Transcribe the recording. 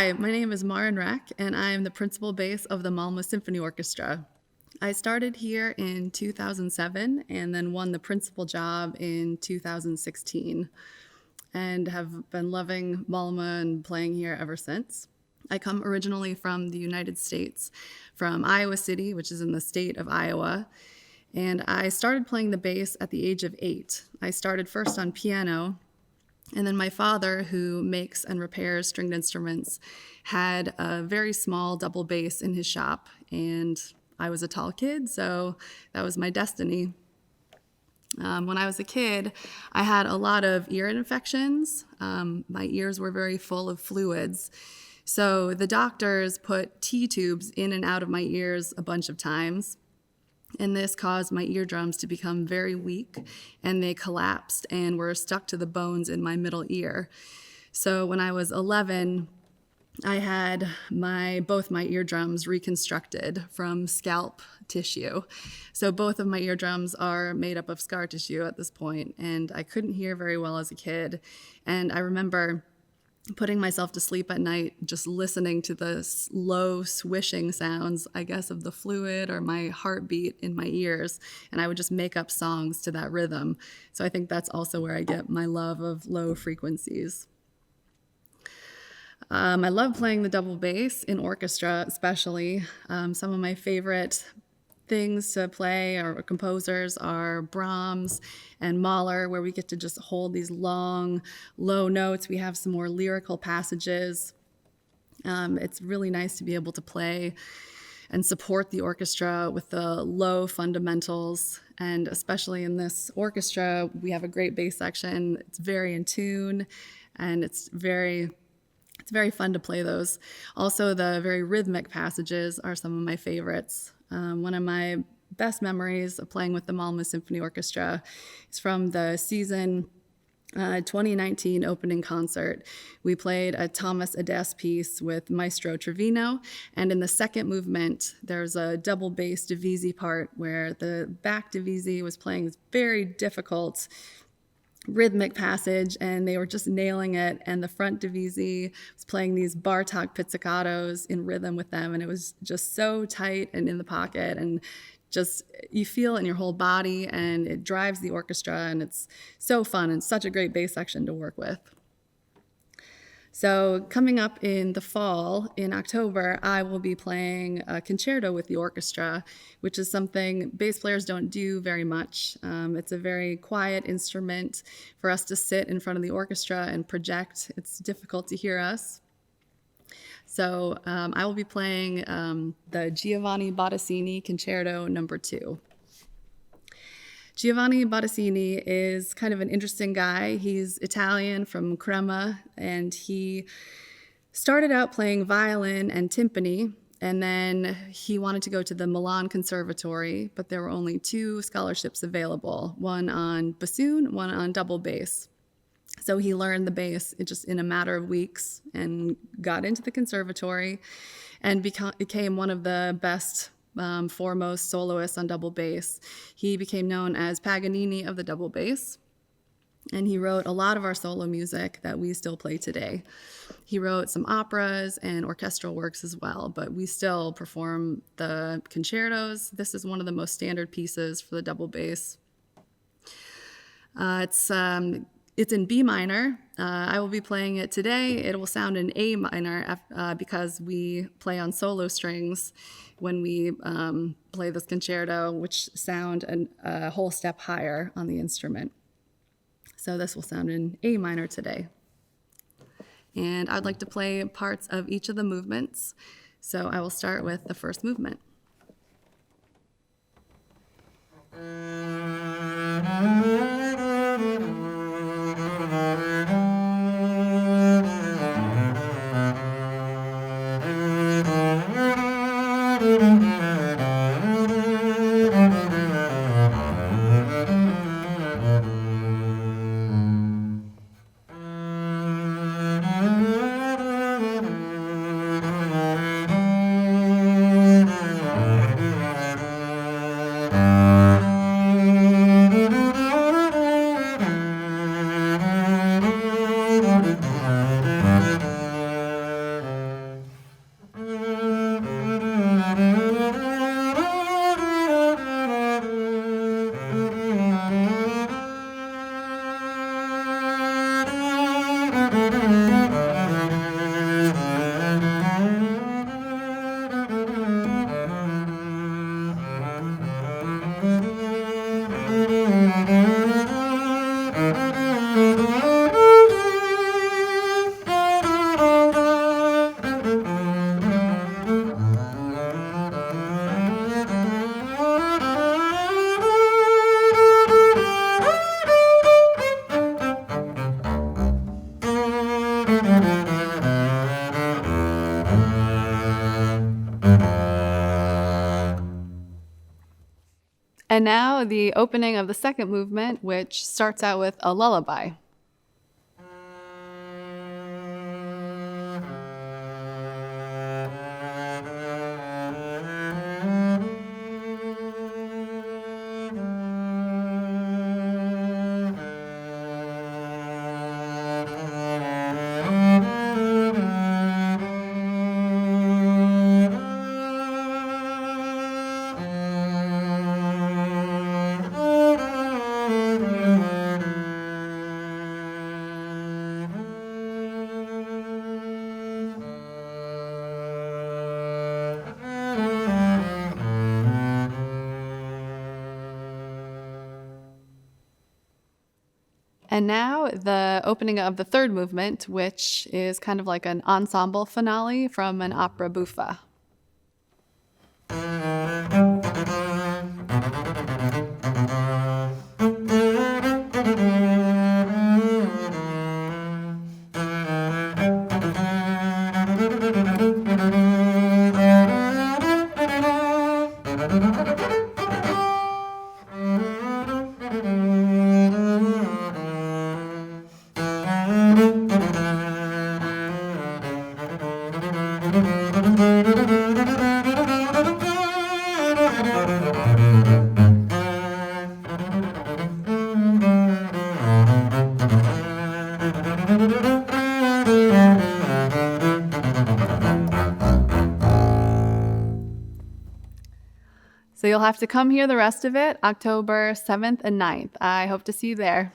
Hi, my name is Maren Reck, and I am the principal bass of the Malmö Symphony Orchestra. I started here in 2007 and then won the principal job in 2016 and have been loving Malmö and playing here ever since. I come originally from the United States, from Iowa City, which is in the state of Iowa, and I started playing the bass at the age of 8. I started first on piano, and then my father, who makes and repairs stringed instruments, had a very small double bass in his shop, and I was a tall kid, so that was my destiny. When I was a kid, I had a lot of ear infections. My ears were very full of fluids. So the doctors put T-tubes in and out of my ears a bunch of times. And this caused my eardrums to become very weak, and they collapsed and were stuck to the bones in my middle ear. So when I was 11, I had both my eardrums reconstructed from scalp tissue. So both of my eardrums are made up of scar tissue at this point, and I couldn't hear very well as a kid. And I remember putting myself to sleep at night, just listening to the low swishing sounds, I guess, of the fluid or my heartbeat in my ears, and I would just make up songs to that rhythm. So I think that's also where I get my love of low frequencies. I love playing the double bass in orchestra, especially. Some of my favorite things to play or composers are Brahms and Mahler, where we get to just hold these long, low notes. We have some more lyrical passages. It's really nice to be able to play and support the orchestra with the low fundamentals. And especially in this orchestra, we have a great bass section. It's very in tune, and it's very fun to play those. Also, the very rhythmic passages are some of my favorites. One of my best memories of playing with the Malmö Symphony Orchestra is from the season 2019 opening concert. We played a Thomas Adès piece with Maestro Trevino, and in the second movement, there's a double bass divisi part where the back divisi was playing this very difficult rhythmic passage, and they were just nailing it, and the front divisi was playing these Bartok pizzicatos in rhythm with them, and it was just so tight and in the pocket, and just you feel it in your whole body, and it drives the orchestra, and it's so fun and such a great bass section to work with. So coming up in the fall, in October, I will be playing a concerto with the orchestra, which is something bass players don't do very much. It's a very quiet instrument for us to sit in front of the orchestra and project. It's difficult to hear us. So I will be playing the Giovanni Bottesinis Concerto No. 2. Giovanni Bottesini is kind of an interesting guy. He's Italian from Crema, and he started out playing violin and timpani, and then he wanted to go to the Milan Conservatory, but there were only 2 scholarships available, one on bassoon, one on double bass. So he learned the bass just in a matter of weeks and got into the conservatory and became one of the best foremost soloists on double bass. He became known as Paganini of the double bass, and he wrote a lot of our solo music that we still play today. He wrote some operas and orchestral works as well, but we still perform the concertos. This is one of the most standard pieces for the double bass. It's in B minor. I will be playing it today. It will sound in A minor because we play on solo strings when we play this concerto, which sound a whole step higher on the instrument. So this will sound in A minor today. And I'd like to play parts of each of the movements. So I will start with the first movement. And now the opening of the second movement, which starts out with a lullaby. And now the opening of the third movement, which is kind of like an ensemble finale from an opera buffa. So you'll have to come hear the rest of it, October 7th and 9th. I hope to see you there.